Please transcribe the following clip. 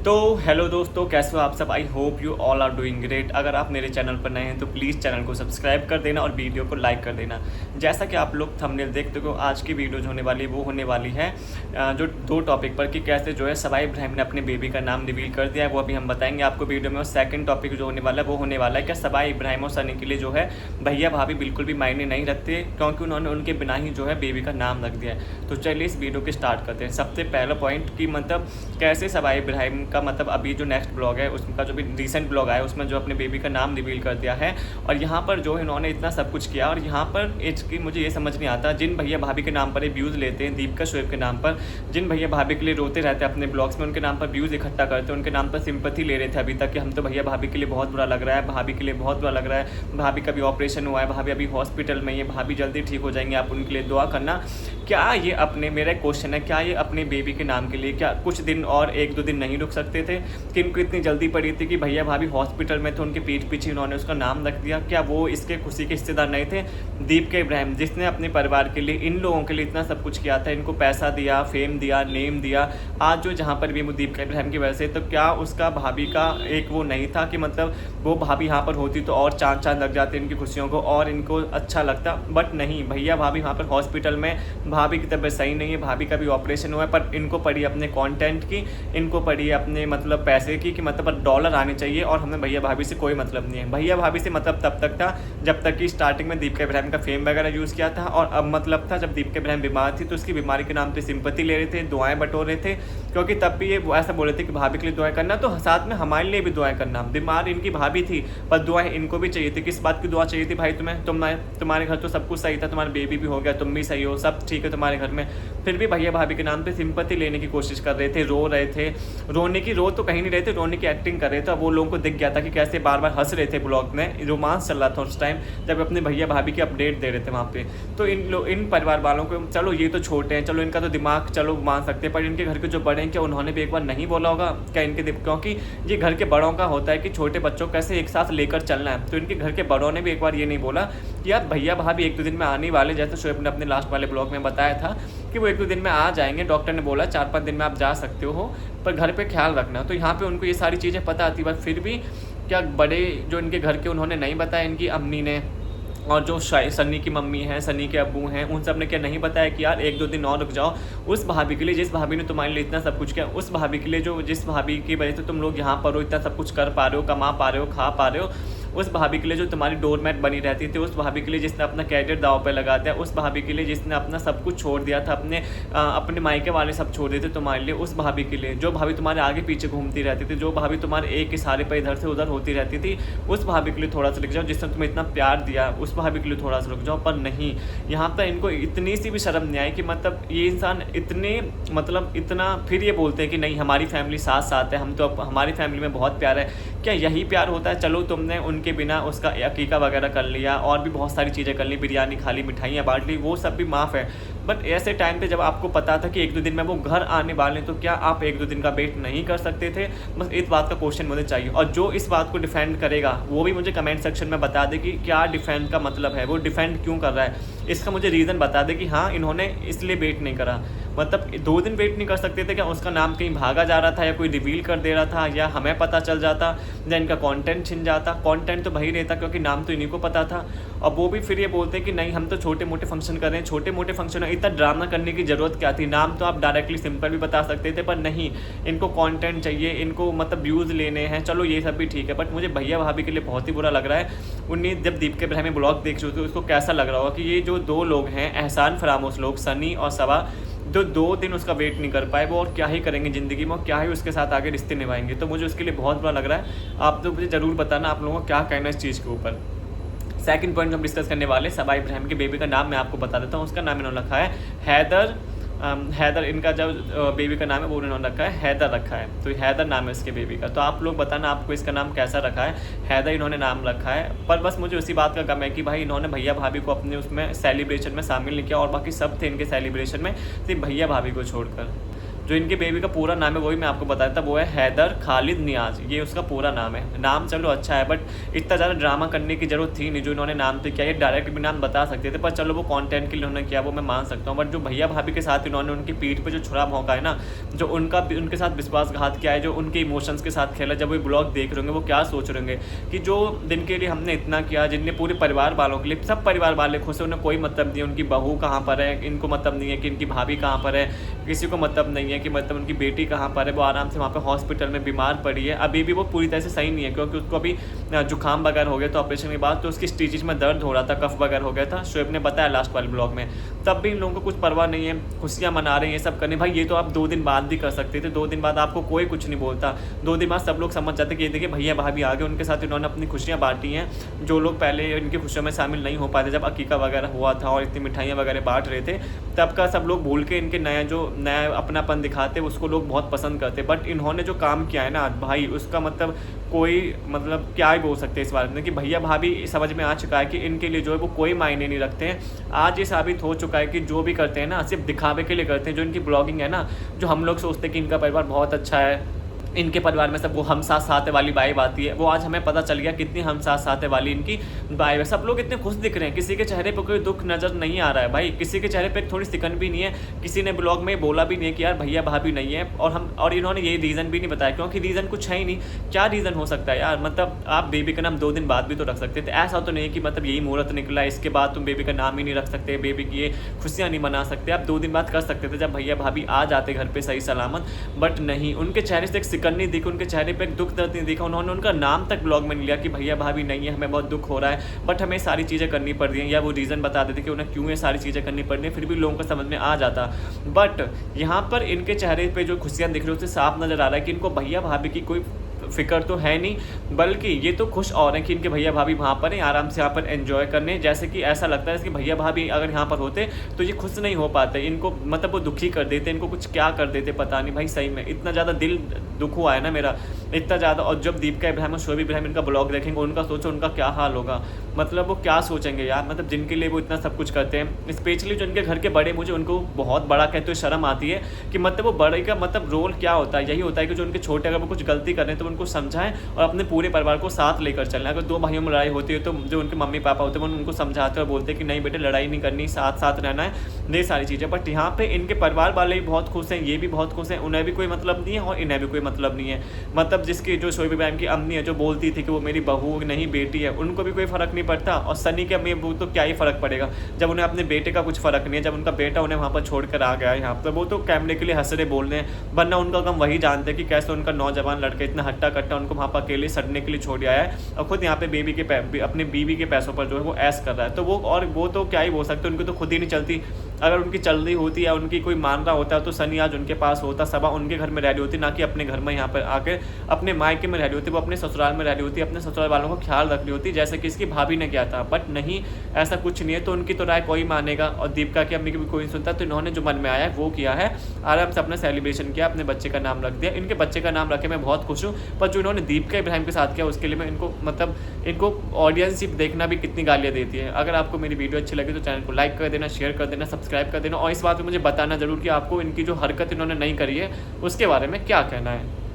तो हेलो दोस्तों, कैसे हो आप सब। I hope you all are doing great. अगर आप मेरे चैनल पर नए हैं तो प्लीज़ चैनल को सब्सक्राइब कर देना और वीडियो को लाइक कर देना। जैसा कि आप लोग थंबनेल देखते हो, आज की वीडियो जो होने वाली है वो होने वाली है जो दो टॉपिक पर कि कैसे जो है सवाई इब्राहिम ने अपने बेबी का नाम रिवील कर दिया है, वो अभी हम बताएंगे आपको वीडियो में। और सेकंड टॉपिक जो होने वाला है वो होने वाला है क्या सवाई इब्राहिम और सनी के लिए जो है भैया भाभी बिल्कुल भी मायने नहीं रखते, क्योंकि उन्होंने उनके बिना ही जो है बेबी का नाम रख दिया है। तो चलिए इस वीडियो को स्टार्ट करते हैं। सबसे पहला पॉइंट कि मतलब कैसे सवाई इब्राहिम का मतलब अभी जो नेक्स्ट ब्लॉग है उसका जो भी रिसेंट ब्लॉग आया उसमें जो अपने बेबी का नाम रिवील कर दिया है। और यहाँ पर जो है इन्होंने इतना सब कुछ किया। और यहाँ पर इसकी मुझे ये समझ नहीं आता, जिन भैया भाभी के नाम पर ये व्यूज़ लेते हैं, दीपिका शोएब के नाम पर, जिन भैया भाभी के लिए रोते रहते हैं अपने ब्लॉग्स में, उनके नाम पर व्यूज़ इकट्ठा करते हैं, उनके नाम पर सिंपैथी ले रहे थे अभी तक कि हम तो भैया भाभी के लिए बहुत बुरा लग रहा है, भाभी के लिए बहुत बुरा लग रहा है, भाभी का भी ऑपरेशन हुआ है, भाभी अभी हॉस्पिटल में, ये भाभी जल्दी ठीक हो जाएंगे, आप उनके लिए दुआ करना। क्या ये अपने, मेरा क्वेश्चन है, क्या ये अपने बेबी के नाम के लिए क्या कुछ दिन और एक दो दिन नहीं रुक सकते थे? कि इनको इतनी जल्दी पड़ी थी कि भैया भाभी हॉस्पिटल में थे, उनके पीठ पीछे उन्होंने उसका नाम रख दिया? क्या वो इसके खुशी के हिस्सेदार नहीं थे? दीपिका इब्राहिम जिसने अपने परिवार के लिए, इन लोगों के लिए इतना सब कुछ किया था, इनको पैसा दिया, फेम दिया, नेम दिया, आज जो जहाँ पर भी वो दीपिका इब्राहिम की वजह से, तो क्या उसका भाभी का एक वो नहीं था कि मतलब वो भाभी यहाँ पर होती तो और चाँद चाँद लग जाते इनकी खुशियों को और इनको अच्छा लगता? बट नहीं, भैया भाभी वहाँ पर हॉस्पिटल में, भाभी की तबीयत सही नहीं है, भाभी का भी ऑपरेशन हुआ है, पर इनको पड़ी अपने कंटेंट की, इनको पड़ी अपने मतलब पैसे की, कि मतलब डॉलर आने चाहिए और हमें भैया भाभी से कोई मतलब नहीं है। भैया भाभी से मतलब तब तक था जब तक कि स्टार्टिंग में दीपिका इब्राहिम का फेम वगैरह यूज़ किया था, और अब मतलब था जब दीपिका इब्राहिम बीमार थी तो उसकी बीमारी के नाम पे सिंपैथी ले रहे थे, दुआएं बटोर रहे थे, क्योंकि तब भी ये ऐसा बोल रहे थे कि भाभी के लिए दुआएं करना, तो साथ में हमारे लिए भी दुआएं करना। बीमार इनकी भाभी थी पर दुआएं इनको भी चाहिए थी। किस बात की दुआ चाहिए थी भाई तुम्हें? तुम्हारे घर तो सब कुछ सही था, तुम्हारा बेबी भी हो गया, तुम भी सही हो, सब ठीक है तुम्हारे घर में, फिर भी भैया भाभी के नाम पे सिंपैथी लेने की कोशिश कर रहे थे, रो रहे थे। रोने की रो तो कहीं नहीं रहे थे, रोने की एक्टिंग कर रहे थे। वो लोगों को दिख गया था कि कैसे बार बार हंस रहे थे ब्लॉग में, रोमांस चल रहा था उस टाइम जब अपने भैया भाभी की अपडेट दे रहे थे वहाँ पे। तो इन परिवार वालों को, चलो ये तो छोटे हैं, चलो इनका तो दिमाग चलो मान सकते हैं, पर इनके घर के जो बड़े हैं क्या उन्होंने भी एक बार नहीं बोला होगा क्या इनके? क्योंकि ये घर के बड़ों का होता है कि छोटे बच्चों को कैसे एक साथ लेकर चलना है, तो इनके घर के बड़ों ने भी एक बार ये नहीं बोला कि यार भैया भाभी एक दो दिन में आने वाले, जैसे शोएब ने अपने लास्ट वाले ब्लॉग में बताया था कि वो एक दो दिन में आ जाएंगे, डॉक्टर ने बोला 4-5 दिन में आप जा सकते हो, पर घर पे ख्याल रखना। तो यहाँ पे उनको ये सारी चीज़ें पता आती, बट फिर भी क्या बड़े जो इनके घर के उन्होंने नहीं बताया, इनकी अम्मी ने और जो सनी की मम्मी है, सनी के अब्बू हैं, उन सब ने क्या नहीं बताया कि यार एक दो दिन और रुक जाओ, उस भाभी के लिए जिस भाभी ने तुम्हारे लिए इतना सब कुछ किया, उस भाभी के लिए जो जिस भाभी की वजह से तुम लोग यहाँ पर हो, इतना सब कुछ कर पा रहे हो, कमा पा रहे हो, खा पा रहे हो, उस भाभी के लिए जो तुम्हारी डोरमैट बनी रहती थी, उस भाभी के लिए जिसने अपना कैरियर दाव पे लगा दिया, उस भाभी के लिए जिसने अपना सब कुछ छोड़ दिया था, अपने मायके वाले सब छोड़ दिए थे तुम्हारे लिए, उस भाभी के लिए जो भाभी तुम्हारे आगे पीछे घूमती रहती थी, जो भाभी तुम्हारे एक इशारे पर इधर से उधर होती रहती थी, उस भाभी के लिए थोड़ा सा रुक जाओ। जिसने तुम्हें इतना प्यार दिया उस भाभी के लिए थोड़ा सा रुक जाओ। पर नहीं, यहाँ पर इनको इतनी सी भी शर्म नहीं आई कि मतलब ये इंसान इतने मतलब इतना फिर ये बोलते हैं कि नहीं हमारी फैमिली साथ साथ है, हम तो हमारी फैमिली में बहुत प्यार है। क्या यही प्यार होता है? चलो तुमने उनके बिना उसका अकीका वगैरह कर लिया और भी बहुत सारी चीज़ें कर ली, बिरयानी खा ली, मिठाइयाँ बांट ली, वो सब भी माफ़ है, बट ऐसे टाइम पे जब आपको पता था कि एक दो दिन में वो घर आने वाले हैं, तो क्या आप एक दो दिन का वेट नहीं कर सकते थे? बस इस बात का क्वेश्चन मुझे चाहिए। और जो इस बात को डिफेंड करेगा वो भी मुझे कमेंट सेक्शन में बता दे कि क्या डिफेंड का मतलब है, वो डिफेंड क्यों कर रहा है, इसका मुझे रीज़न बता दे कि हाँ इन्होंने इसलिए वेट नहीं करा। मतलब 2 दिन वेट नहीं कर सकते थे क्या? उसका नाम कहीं भागा जा रहा था या कोई रिवील कर दे रहा था, या हमें पता चल जाता, या इनका कंटेंट छिन जाता? कंटेंट तो वही रहता क्योंकि नाम तो इन्हीं को पता था। और वो भी फिर ये बोलते हैं कि नहीं हम तो छोटे मोटे फंक्शन कर रहे हैं, छोटे मोटे फंक्शन है, इतना ड्रामा करने की ज़रूरत क्या थी? नाम तो आप डायरेक्टली सिंपल भी बता सकते थे, पर नहीं, इनको कंटेंट चाहिए, इनको मतलब व्यूज़ लेने हैं। चलो ये सब भी ठीक है, बट मुझे भैया भाभी के लिए बहुत ही बुरा लग रहा है। उन्हें जब दीपिका इब्राहिम ब्लॉग देख रहे थे उसको कैसा लग रहा होगा कि ये जो दो लोग हैं एहसान फरामोश लोग, सनी और सवा, जो 2 दिन उसका वेट नहीं कर पाए, वो और क्या ही करेंगे ज़िंदगी में, और क्या ही उसके साथ आगे रिश्ते निभाएंगे। तो मुझे उसके लिए बहुत बुरा लग रहा है। आप तो मुझे ज़रूर बताना आप लोगों को क्या कहना है इस चीज़ के ऊपर। सेकंड पॉइंट हम डिस्कस करने वाले सवाई इब्राहिम के बेबी का नाम मैं आपको बता देता हूँ। उसका नाम इन्होंने रखा है हैदर। इनका जो बेबी का नाम है वो उन्होंने रखा है हैदर रखा है, तो हैदर नाम है इसके बेबी का। तो आप लोग बताना आपको इसका नाम कैसा रखा है? हैदर इन्होंने नाम रखा है, पर बस मुझे उसी बात का गम है कि भाई इन्होंने भैया भाभी को अपने उसमें सेलिब्रेशन में शामिल नहीं किया, और बाकी सब थे इनके सेलिब्रेशन में, सिर्फ भैया भाभी को छोड़कर। जो इनके बेबी का पूरा नाम है वही मैं आपको बता देता, वो है हैदर खालिद नियाज़, ये उसका पूरा नाम है। नाम चलो अच्छा है, बट इतना ज़्यादा ड्रामा करने की जरूरत थी नहीं। जो इन्होंने नाम तो किया, ये डायरेक्ट भी नाम बता सकते थे, पर चलो वो कंटेंट के लिए उन्होंने किया, वो मैं मान सकता हूँ। बट जो भैया भाभी के साथ इन्होंने उनकी पीठ पे जो छुरा भोंका है ना, जो उनके साथ विश्वासघात किया है, जो उनके इमोशंस के साथ खेला, जब वो ब्लॉग देख रहे होंगे वो क्या सोच रहे होंगे कि जो दिन के लिए हमने इतना किया, जिनने पूरे परिवार वालों के लिए, सब परिवार वाले खुश है, उन्हें कोई मतलब नहीं है उनकी बहू कहाँ पर है, इनको मतलब नहीं है कि इनकी भाभी कहाँ पर है, किसी को मतलब नहीं है कि मतलब उनकी बेटी कहाँ पर है। वो आराम से वहाँ पे हॉस्पिटल में बीमार पड़ी है, अभी भी वो पूरी तरह से सही नहीं है, क्योंकि उसको अभी जुकाम वगैरह हो गया था ऑपरेशन के बाद, तो उसकी स्टिचेज में दर्द हो रहा था, कफ वगैरह हो गया था, शोएब ने बताया लास्ट वाले ब्लॉग में। तब भी इन लोगों को कुछ परवाह नहीं है, खुशियाँ मना रहे हैं, ये सब करने। भाई ये तो आप 2 दिन बाद भी कर सकते थे, 2 दिन बाद आपको कोई कुछ नहीं बोलता, 2 दिन बाद सब लोग समझ जाते कि ये देखिए भैया भाभी आ गए, उनके साथ इन्होंने अपनी खुशियाँ बांटी हैं। जो लोग पहले इनकी खुशियों में शामिल नहीं हो पाते, जब अकीका वगैरह हुआ था और इतनी मिठाइयाँ वगैरह बांट रहे थे, तब का सब लोग भूल के इनके नया अपनापन दिखाते, उसको लोग बहुत पसंद करते। बट इन्होंने जो काम किया है ना भाई, उसका मतलब कोई मतलब क्या ही बोल सकते हैं इस बारे में, कि भैया भाभी समझ में आ चुका है कि इनके लिए जो है वो कोई मायने नहीं रखते हैं। आज ये साबित हो चुका है कि जो भी करते हैं ना सिर्फ दिखावे के लिए करते हैं। जो इनकी ब्लॉगिंग है ना, जो हम लोग सोचते हैं कि इनका परिवार बहुत अच्छा है, इनके परिवार में सब वो हम साथ साथ वाली वाइब आती है, वो आज हमें पता चल गया कितनी हम साथ साथ वाली इनकी वाइब है। सब लोग इतने खुश दिख रहे हैं, किसी के चेहरे पर कोई दुख नज़र नहीं आ रहा है भाई, किसी के चेहरे पे थोड़ी सिकन भी नहीं है, किसी ने ब्लॉग में बोला भी नहीं है कि यार भैया भाभी नहीं है। और इन्होंने ये रीज़न भी नहीं बताया, क्योंकि रीज़न कुछ है ही नहीं। क्या रीज़न हो सकता है यार, मतलब आप बेबी का नाम 2 दिन बाद भी तो रख सकते थे, ऐसा तो नहीं कि मतलब यही मुहूर्त निकला इसके बाद तुम बेबी का नाम ही नहीं रख सकते, बेबी की ये खुशियाँ नहीं मना सकते। आप 2 दिन बाद कर सकते थे, जब भैया भाभी आ जाते घर पर सही सलामत। बट नहीं, उनके चेहरे से एक सिकन नहीं दिखी, उनके चेहरे पे एक दुख दर्द नहीं दिखा। उन्होंने उनका नाम तक ब्लॉग में नहीं लिया कि भैया भाभी नहीं है, हमें बहुत दुख हो रहा है, बट हमें सारी चीज़ें करनी पड़ रही हैं, या वो रीज़न बता देते कि उन्हें क्यों ये सारी चीज़ें करनी पड़ रही हैं, फिर भी लोगों को समझ में आ जाता। बट यहाँ पर इनके चेहरे पे जो खुशियाँ दिख रही है उससे साफ नज़र आ रहा है कि इनको भैया भाभी की कोई फिक्र तो है नहीं, बल्कि ये तो खुश और हैं कि इनके भैया भाभी वहाँ पर हैं, आराम से यहाँ पर एंजॉय करने। जैसे कि ऐसा लगता है कि भैया भाभी अगर यहाँ पर होते तो ये खुश नहीं हो पाते, इनको मतलब वो दुखी कर देते, इनको कुछ क्या कर देते पता नहीं भाई। सही में इतना ज़्यादा दिल दुख हुआ है ना मेरा, इतना ज़्यादा। और जब दीपिका इब्राहिम और शोएब इब्राहिम इनका ब्लॉग देखेंगे, उनका सोचो उनका क्या हाल होगा, मतलब वो क्या सोचेंगे यार, मतलब जिनके लिए वो इतना सब कुछ करते हैं। स्पेशली जो इनके घर के बड़े, मुझे उनको बहुत बड़ा कहते हुए शर्म आती है कि मतलब वो बड़े का मतलब रोल क्या होता है। यही होता है कि जो उनके छोटे अगर वो कुछ गलती कर रहे हैं तो उनको समझाएं और अपने पूरे परिवार को साथ लेकर चलें। अगर 2 भाइयों में लड़ाई होती है तो जो उनके मम्मी पापा होते हैं वो उनको समझाते और बोलते हैं कि नहीं बेटे लड़ाई नहीं करनी, साथ साथ रहना है, ये सारी चीज़ें। बट यहाँ पे इनके परिवार वाले भी बहुत खुश हैं, ये भी बहुत खुश हैं, उन्हें भी कोई मतलब नहीं है और इन्हें भी कोई मतलब नहीं है। मतलब जिसकी जो शोएब इब्राहिम की अम्मी है जो बोलती थी कि वो मेरी बहू नहीं बेटी है, उनको भी कोई फ़र्क नहीं पड़ता। और सनी के अम्मी अबू तो क्या ही फ़र्क पड़ेगा जब उन्हें अपने बेटे का कुछ फ़र्क नहीं है, जब उनका बेटा उन्हें वहाँ पर छोड़ कर आ गया है यहाँ पर। वो तो कैमरे के लिए हंस रहे बोल रहे हैं, वरना उनका गम वही जानते हैं कि कैसे उनका नौजवान लड़का इतना हट्टा कट्टा उनको वहाँ पर अकेले सड़ने के लिए छोड़ आया है और खुद यहाँ पे अपने बीवी के पैसों पर जो है वो ऐश कर रहा है। तो वो तो क्या ही बोल सकते, उनको तो खुद ही नहीं चलती। अगर उनकी चल रही होती या उनकी कोई मान रहा होता तो सनी आज उनके पास होता, सबा उनके घर में रह रही होती, ना कि अपने घर में यहाँ पर आके अपने मायके में रह रही होती, वो अपने ससुराल में रह रही होती, अपने ससुराल वालों का ख्याल रख रही होती, जैसे कि इसकी भाभी ने किया था। बट नहीं, ऐसा कुछ नहीं है। तो उनकी तो राय कोई मानेगा और दीपिका की अम्मी की भी कोई नहीं सुनता। तो इन्होंने जो मन में आया है वो किया है, आराम से अपना सेलिब्रेशन किया, अपने बच्चे का नाम रख दिया। इनके बच्चे का नाम रखे मैं बहुत खुश हूँ, पर जो इन्होंने दीपिका इब्राहिम के साथ किया उसके लिए मैं इनको ऑडियंस देखना भी कितनी गालियाँ देती है। अगर आपको मेरी वीडियो अच्छी लगी तो चैनल को लाइक कर देना, शेयर कर देना, सब्सक्राइब कर देना और इस बात में मुझे बताना जरूर कि आपको इनकी जो हरकत इन्होंने नहीं करी है उसके बारे में क्या कहना है।